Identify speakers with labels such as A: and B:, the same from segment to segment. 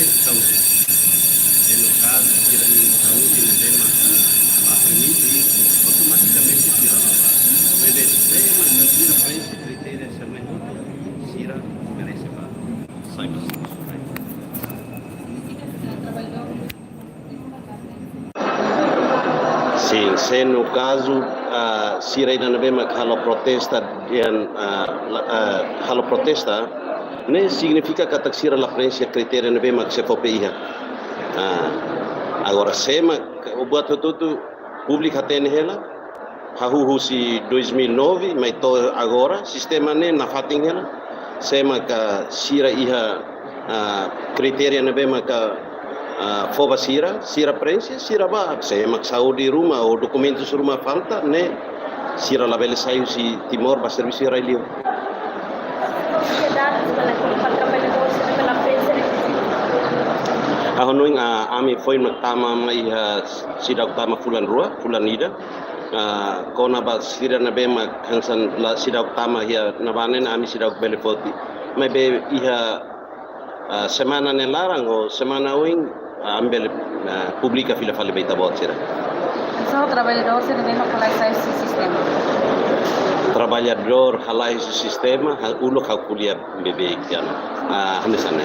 A: saúde. E no caso, tira de saúde, no tema a permitir, automaticamente tira a base. Mas de tema que tira frente critério essa mesmo, tira merece para saiba isso. Sim, se no caso se ainda não vemos que protesta, não significa que a taxira a frente critério não vemos que se for peia. Agora se o buat tudo público tem ela, hahu si 2009, mas to agora sistema ne na fating ela, se que sira iha critério não vemos que foba sira prensa, sira ba, se mak saúde rumah ou documentos rumah falta, ne sira la bele saiu si Timor ba serviço israelio. Ahonoing ami foi tama mai sidak tama fulan ida, kona ba sira na bema kansan la sidak tama hia na banen ami sidak bele foti, mai be iha semana ne larang o semana wing ambele publica fila fale beita bot sira.
B: Só trabalhador se deve localizar esse sistema.
A: Trabalhador halai esse sistema, ulo calculia bebe kian. Hanesane.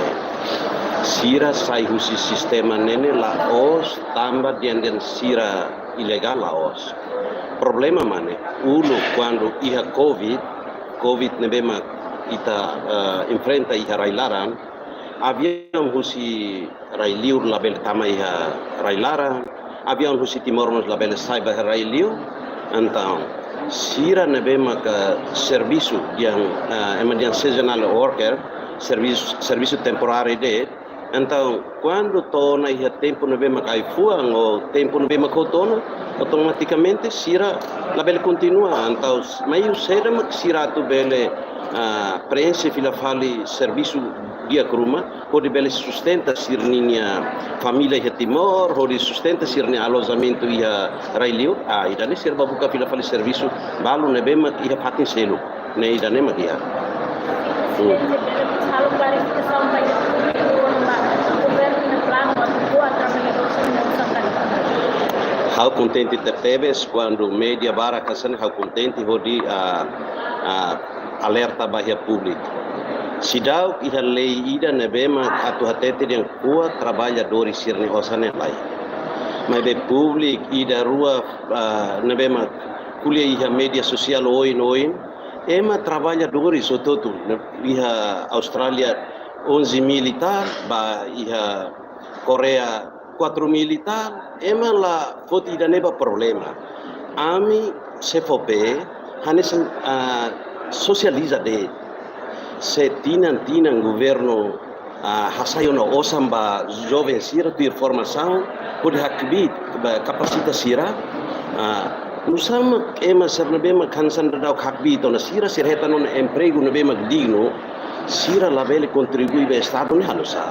A: Sira sai husi sistema nene laos tambah dian sira ilegal laos. Problema mane, ulo quando iha COVID nebema ita enfrenta iha railaran, aviam husi railiu label tama iha railaran, aviam husi Timor nos label saiba railiu, então sira nebema ka serviço yang emergency seasonal worker, serviço temporário de. Então, quando tona iha tempo nebema kai fuang ou tempo nebema kotona, automaticamente sira label continua. Então, mai usera mak sira tu bele prensa fila fali serviço dia kruma, pode bele sustenta sirninya família iha Timor, pode sustenta sirnia alojamento iha railiu, idane sir babuka fila fali serviço balu nebema iha patin selu, ne idane mak iha. How contente teves quando media bara kasan how contente hodi alerta bahia pública. Sidau iha lei ida nebema atu hatete yang kuat trabalhadores sirni osane lai. Mas de público ida rua nebema kuliah iha media sosial oin ema trabalhadores ototu iha Australia 11 militar ba iha Korea 4 militar, ema la foti da neba problema. Ami se fope, hanes socializa de. Se tinan governo hasayo no osamba jovem sira tu informação, pode hakbit kapasita sira. Nusama ema sernabema kansan dadau hakbit ona sira sirheta non emprego nabema digno. Sira labele contribui be Estado ni halusa.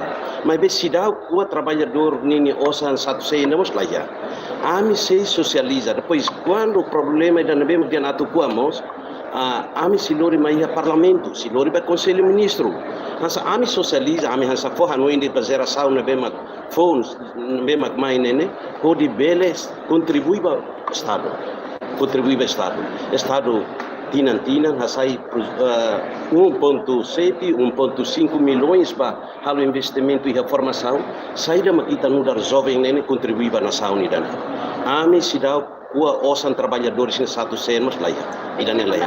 A: Mas be sidau kuat trabalhador nini osan satu sei namos laia. Ami sei socializa. Depois quando o problema da nabem dia atu kuamos, ami silori mai parlamento, silori be conselho ministro. Hansa ami socializa, ami hansa forra no indi bazera sau nabem phones nabem mai nene, pode bele contribui ba Estado. Contribui ba Estado. Estado tinan hasai 1,7, 1,5 milhões para halo investimento e formação, saída makita nudar jovem nene contribuiba na saúde dan. Ami sidau kua osan trabalhadores em satu senos laia, idane laia.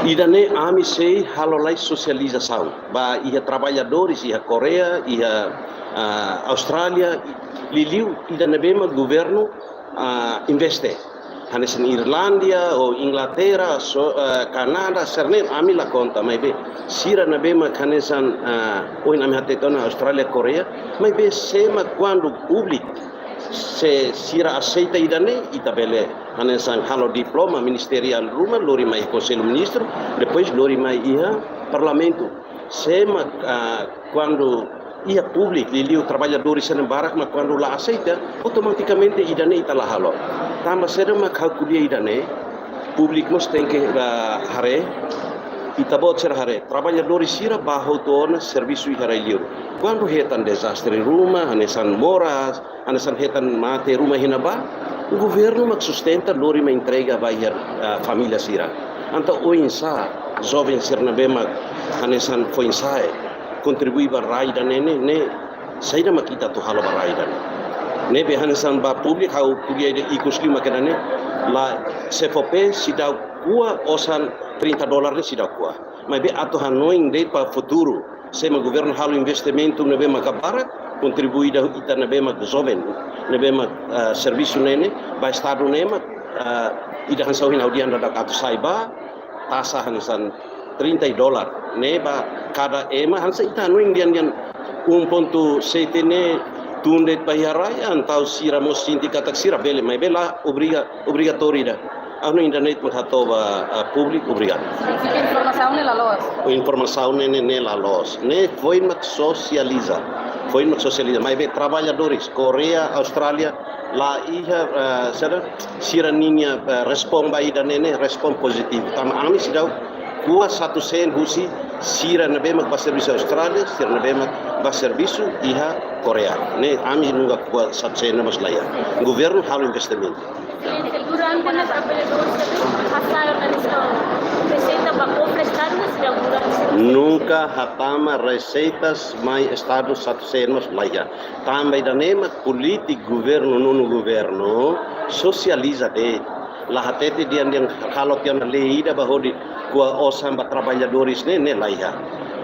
A: Idane ami sei halo lai socialização, ba ia trabalhadores ia Korea, ia Austrália, liliu idane bema governo investe. Hanes Irlandia ou Inglaterra, Canada, Cernem, ami la conta, mas be sira na bema hanesan oi na hatetona Austrália, Coreia, mas be sema quando público se sira aceita idane itabele hanesan halo diploma ministerial rumah lori mai conselho ministro, depois lori mai ia parlamento. Sema quando ia público, liliu trabalhadores em barak, mas quando lá aceita, automaticamente idane itala halo. Tambah serem calculia idane, público nos tem que hare, Itabot serhare, trabalhadores sira bajo dona serviço iharailiu. Quando retan desastre rumah, hanesan moras, hanesan retan mate rumah hinaba, o governo mak sustenta lori ma entrega bayar família sira. Anta o insa, jovem sirna bema hanesan foi insa, contribui ba raida nene ne saída makita tu hala ba raida. Ne be hanesan ba publik hau kuliah de ikuski makanane la CFP sidau kuah osan $30 ni sidau kuah. Mas be ato hanoing de para futuro. Sema governo halo investimento nebe makabara contribui da ita nebe mak jovem nebe mak serviço nene ba estado nema ida hansau hin audian da ato saiba tasa hansan $30 neba cada ema hansa ita hanoing dian 1.7 ne tundet bayarai antau sira mos sindicatak sira bele mai bela obrigatório da ano internet menghatoba publik obrigado.
B: Informação nela loja.
A: Informação nela loja. Ne foi mak socializa. Mas be trabalhadores Korea, Austrália, lá ia sira ninha respon bai dan nene respon positif. Tam ami sidau kuah 100 husi sira nabe mak serviço Austrália, sira nabe mak serviço iha Korea. Ne ami nunga kuah 100 mas laya. Governo halo investimento.
B: Durante las trabalhadoras passaram na receita para prestar na segurança.
A: Nunca hatama receitas mai estado 100 mas laya. Também da nema politik governo non governo socializa de la hatete dian kalau tian leida bahodi kua osam ba trabalhadores ne laya.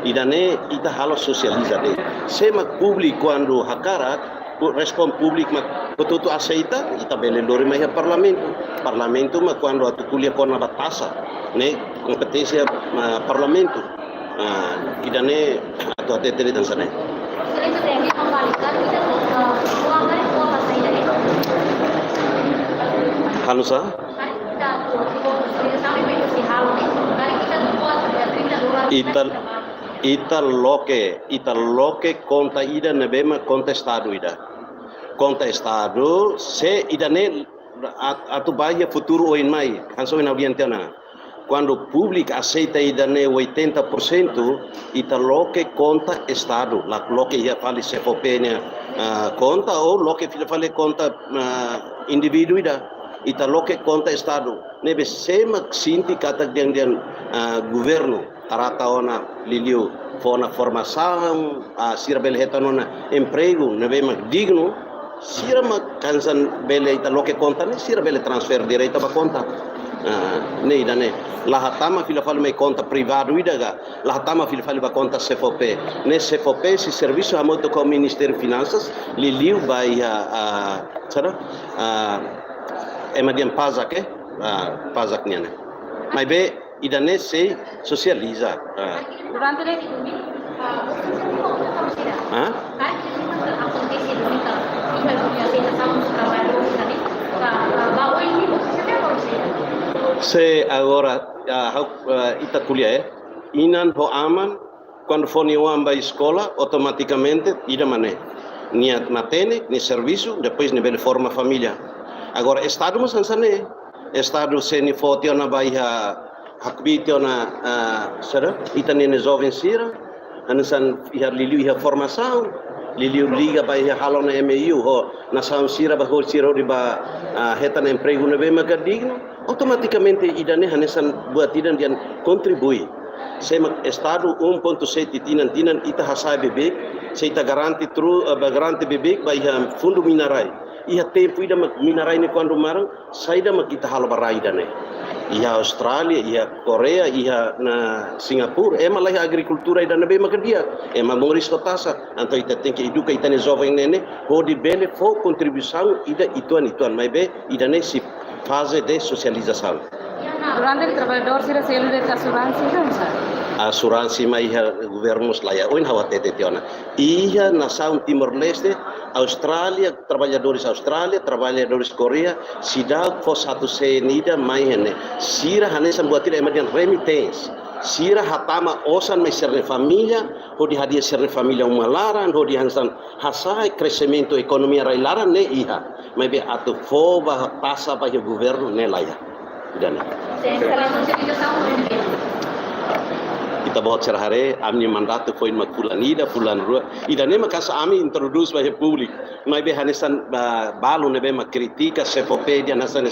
A: Idane ita halo socializa de. Sema publik quando hakarat respon publik mak betutu aceita ita bele lori mai parlamento mak quando atu kuliah kona batasa ne kompetisi parlamento idane atu atete dan sana hanusa ita loke conta ida nebema contestado ida. Contestado se ida ne atu bahia futuro oin mai hanso in audientana. Quando public aceita ida ne 80% ita loke conta estado. La loke ia fali CFP ne conta ou loke fali conta individu ida. Ita loke conta estado. Nebe sema sinti kata dian governo tarata ona liliu fona formação sira bele hetanona emprego nebe mak digno sira mak kansan bele ita loke conta ne sira bele transfer direita ba conta ne idane lahatama fila fala mai conta privado idaga lahatama fila fala ba conta CFP ne CFP si serviço hamoto com Ministério Finanças liliu vai emadian pazak pazak niana mai be idane se socializa
B: Durante le
A: se agora ita kuliah inan ho aman quando for niuam ba escola automaticamente ida mané niat matene ni serviço depois ni bele forma família agora estado mas ansane estado se ni fotiona ba iha hakbitiona sera ita ni jovem sira ansan iha liliu iha formação liliu liga ba iha halona MU ho nação sira ba ho sira ba hetan emprego nebe magadigno automaticamente idane hanesan buat idan dian contribui sema estado 1.7 tinan ita hasai bebek seita garanti bebek ba iha fundo minarai iha tempo ida minarai ni quando marang saida makita halo barai dane iha Australia iha Korea iha na Singapura ema lah agricultura ida nabe makadia ema moris kotasa anto ita tem que educa ita ne jovem nene pode bele fo contribuição ida ituan mai be ida ne si fase de socialização.
B: Durante el trabalhador sira selo de asuransi kansa.
A: Asuransi mai governos laya oin hawatete tiona. Iha nação Timor-Leste, Austrália, trabalhadores Korea, sida fo satu senida mai hene. Sira hanesan buatira emadian remittance. Sira hatama osan mai serne família, hodi hadia serne família umalaran, hodi hansan hasai crescimento economia railaran ne iha. Mai be atu fo ba tasa ba governo ne laya. Dan. Kita bawa cerhare, amni mandato foi uma pulanida, pulan rua. Ida nema casa ami introduz vai público. Mas be hanesan balu nebe ma critica sepopedia nasan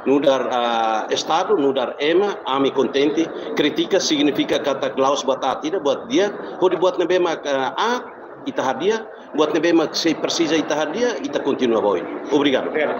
A: nudar estado, nudar ema, ami contente. Critica significa kata Klaus batati buat dia, pode buat nebe ma ita hadia, buat nebe ma se precisa ita hadia, ita continua boy. Obrigado.
C: Obrigado.